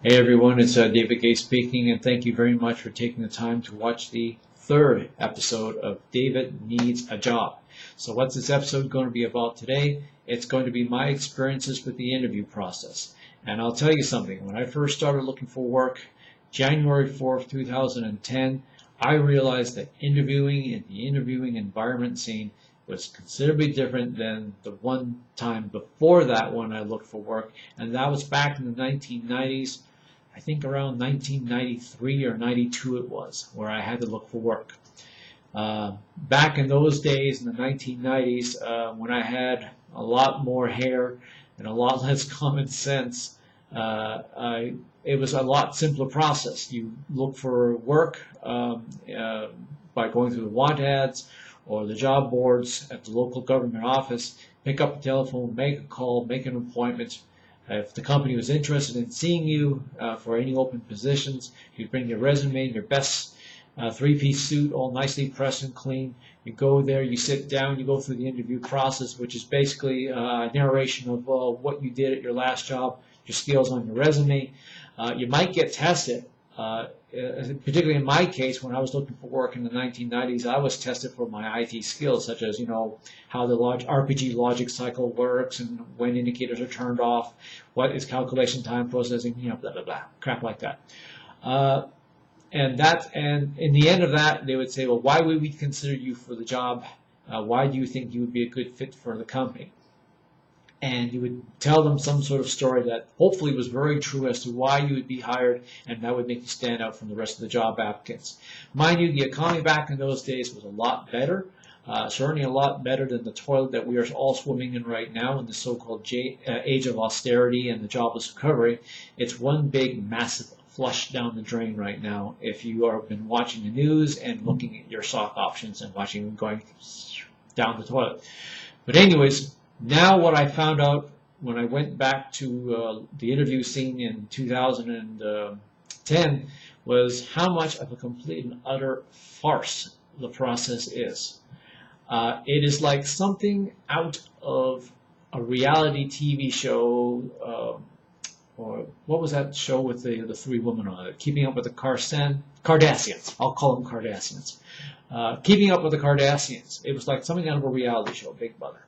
Hey everyone, it's David Gay speaking, and thank you very much for taking the time to watch the third episode of David Needs a Job. So what's this episode going to be about today? It's going to be my experiences with the interview process. And I'll tell you something, when I first started looking for work, January 4th, 2010, I realized that interviewing in the interviewing environment scene was considerably different than the one time before that when I looked for work, and that was back in the 1990s. I think around 1993 or 92 it was, where I had to look for work. Back in those days, in the 1990s, when I had a lot more hair and a lot less common sense, it was a lot simpler process. You look for work by going through the want ads or the job boards at the local government office, pick up the telephone, make a call, make an appointment. If the company was interested in seeing you for any open positions, you'd bring your resume, your best three-piece suit, all nicely pressed and clean. You go there, you sit down, you go through the interview process, which is basically a narration of what you did at your last job, your skills on your resume. You might get tested. Particularly in my case, when I was looking for work in the 1990s, I was tested for my IT skills, such as, how the RPG logic cycle works and when indicators are turned off, what is calculation time processing, blah, blah, blah, crap like that. And in the end of that, they would say, well, why would we consider you for the job? Why do you think you would be a good fit for the company? And you would tell them some sort of story that hopefully was very true as to why you would be hired, and that would make you stand out from the rest of the job applicants. Mind you, the economy back in those days was a lot better, certainly a lot better than the toilet that we are all swimming in right now in the so-called age of austerity and the jobless recovery. It's one big, massive flush down the drain right now if you have been watching the news and looking at your stock options and watching them going down the toilet. But anyways, now what I found out when I went back to the interview scene in 2010 was how much of a complete and utter farce the process is. It is like something out of a reality TV show, or what was that show with the three women on it? Keeping Up with the Kardashians. I'll call them Kardashians. Keeping Up with the Kardashians. It was like something out of a reality show, Big Brother.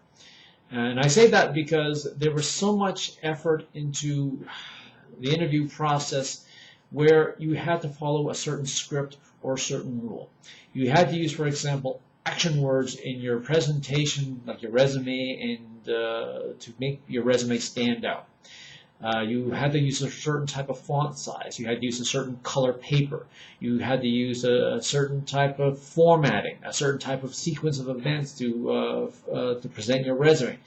And I say that because there was so much effort into the interview process where you had to follow a certain script or a certain rule. You had to use, for example, action words in your presentation, like your resume, and to make your resume stand out. You had to use a certain type of font size. You had to use a certain color paper. You had to use a certain type of formatting, a certain type of sequence of events to present your resume.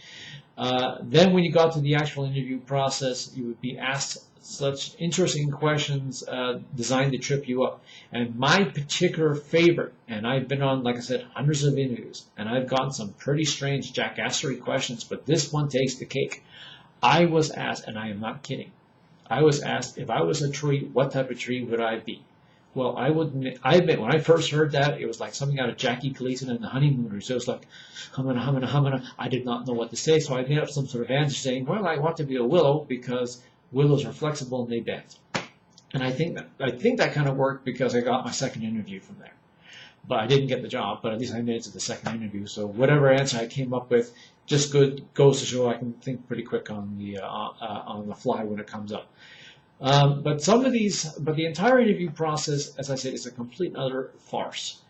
Then when you got to the actual interview process, you would be asked such interesting questions designed to trip you up. And my particular favorite, and I've been on, like I said, hundreds of interviews, and I've gotten some pretty strange jackassery questions, but this one takes the cake. I was asked, and I am not kidding, I was asked if I was a tree, what type of tree would I be? Well, I admit, when I first heard that, it was like something out of Jackie Gleason and the Honeymooners. It was like, humana. I did not know what to say, so I made up some sort of answer saying, well, I want to be a willow because willows are flexible and they bend. And I think that kind of worked because I got my second interview from there. But I didn't get the job, but at least I made it to the second interview. So whatever answer I came up with just goes to show I can think pretty quick on the fly when it comes up. But the entire interview process, as I said, is a complete and utter farce.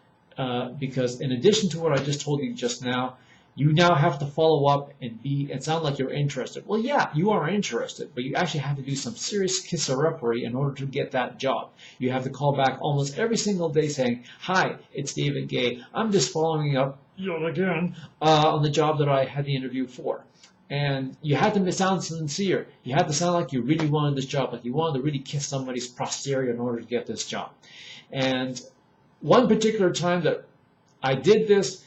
Because in addition to what I just told you just now, you now have to follow up and sound like you're interested. Well, yeah, you are interested, but you actually have to do some serious kisserepery in order to get that job. You have to call back almost every single day saying, hi, it's David Gay. I'm just following up yet again on the job that I had the interview for. And you had to sound sincere. You had to sound like you really wanted this job, like you wanted to really kiss somebody's posterior in order to get this job. And one particular time that I did this,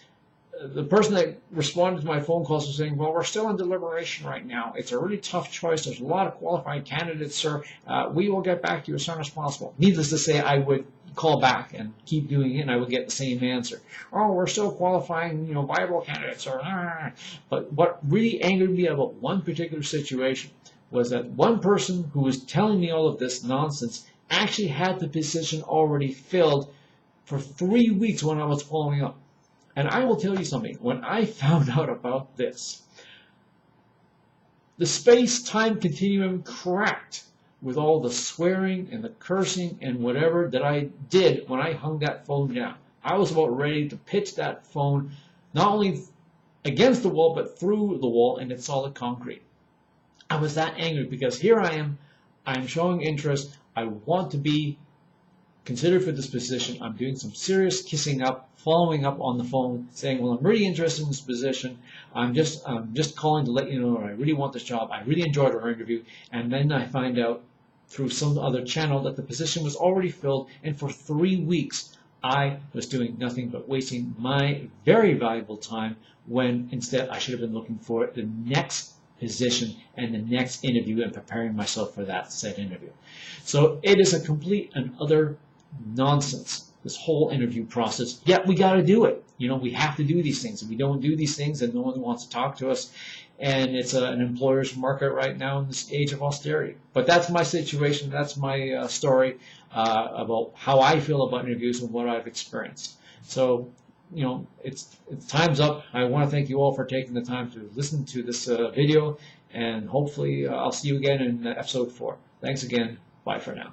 the person that responded to my phone calls was saying, well, we're still in deliberation right now. It's a really tough choice. There's a lot of qualified candidates, sir. We will get back to you as soon as possible. Needless to say, I would call back and keep doing it, and I would get the same answer. Oh, we're still qualifying, viable candidates, sir. But what really angered me about one particular situation was that one person who was telling me all of this nonsense actually had the position already filled for 3 weeks when I was following up. And I will tell you something, when I found out about this, the space-time continuum cracked with all the swearing and the cursing and whatever that I did when I hung that phone down. I was about ready to pitch that phone not only against the wall but through the wall into solid concrete. I was that angry because here I am showing interest, I want to be considered for this position, I'm doing some serious kissing up, following up on the phone, saying, well, I'm really interested in this position, I'm just calling to let you know I really want this job, I really enjoyed our interview, and then I find out through some other channel that the position was already filled, and for 3 weeks I was doing nothing but wasting my very valuable time when instead I should have been looking for the next position and the next interview and preparing myself for that said interview. So it is a complete and utter nonsense, this whole interview process, yet we got to do it. You know, we have to do these things. If we don't do these things, then no one wants to talk to us, and it's an employer's market right now in this age of austerity. But that's my situation, that's my story about how I feel about interviews and what I've experienced. So, you know, it's time's up. I want to thank you all for taking the time to listen to this video, and hopefully I'll see you again in episode 4. Thanks again. Bye for now.